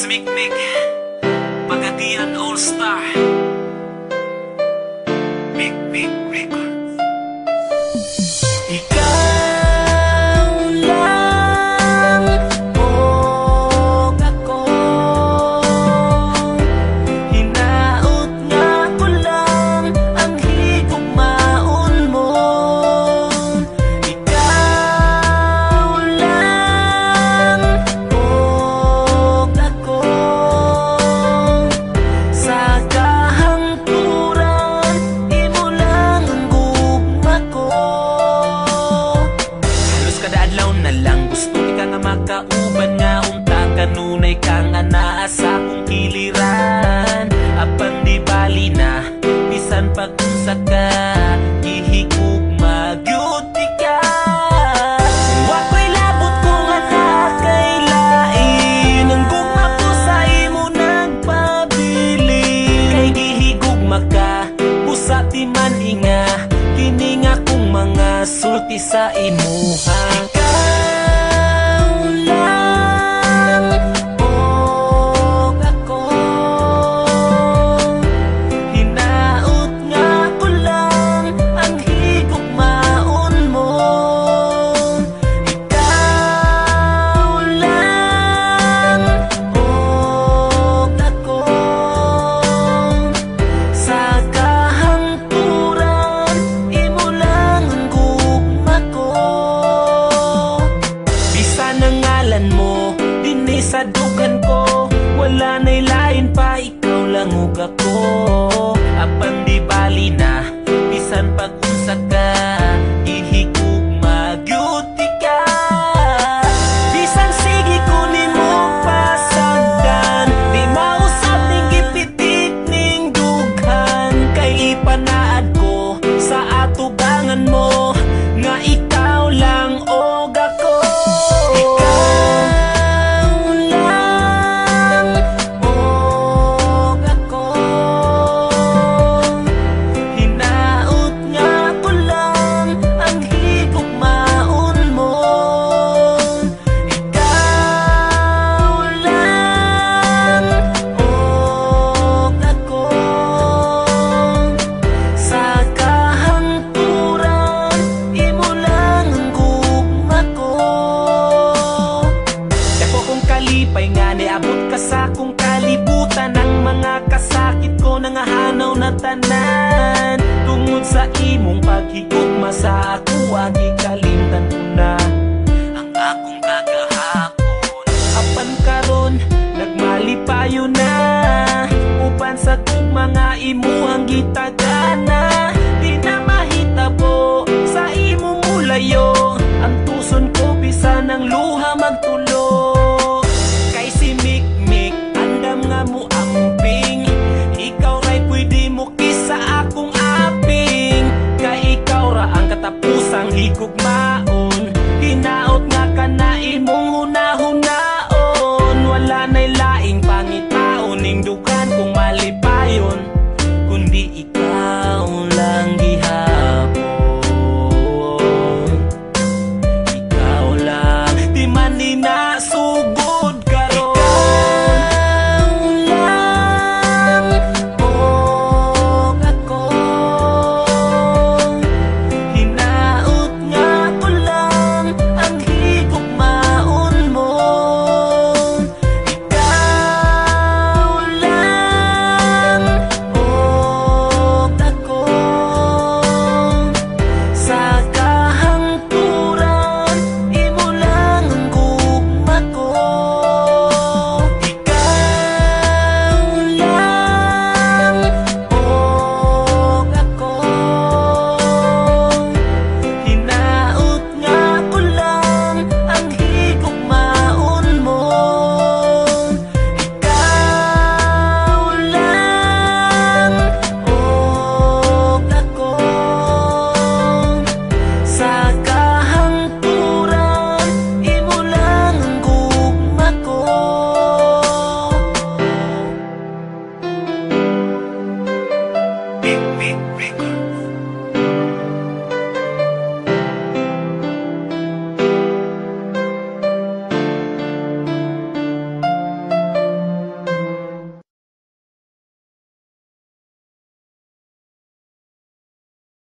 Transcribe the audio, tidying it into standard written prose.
Mikmik Pagadian All-Star Mikmik Records. Ikaw lang o ako, hinaot nga ko lang ang higugmaon mo. Ikaw lang o ako, sa kahangturan imo lang ang gugma ko. Halos kada adlaw na lang gusto ka nga makauban nga unta kanunay kang anaa sa akong kiliran. Apan di bali na bisan pag-unsa ka gihigugma gyud ka. Wako'y labot ko nga nakailain ang gugma ko sa imo nagpabili. Kay gihigugma ka busa di man inga kini nga kong mga sulti sa imuha. Ikaw lang o ako, hinaot nga ko lang ang higugmaon mo. Ikaw lang o ako, sa kahangturan imo lang ang gugma ko. Bisan ang ngalan mo dinhi sa dugan ko, wala na'y lain pa, ikaw lang ug ako. Apan di bali na bisan pag-unsa ka gihigugma gyud ka. Bisan sige ko nimo pasagdan, di mausap ning gipitik ning dughan. Kay ipanaad ko sa atubangan mo nga ikaw lang og ako. Ikaw lang og ako, hinaot nga ko lang ang higugmaon mo. Ikaw lang og ako, sa kahangturan imo lang ang gugma ko. Dako kong kalipay nga niabot ka sa akong kalibutan. Ang mga kasakit ko nangahanaw na tanan tungod sa imong paghigugma sa ako. Gikalimtan ko na ang akong kagahapon. Apan karon nagmalipayo na uban sa tugma nga imuhang gitagana. Di na mahitabo sa imong mulayo ang tuson ko bisan ang luha magtulo. Kay si Mikmik andam nga mo amping, ikaw ra'y pwede mo kisa akong aping. Kay ikaw ra ang katapusang higugmaon, hinaot nga ka na imong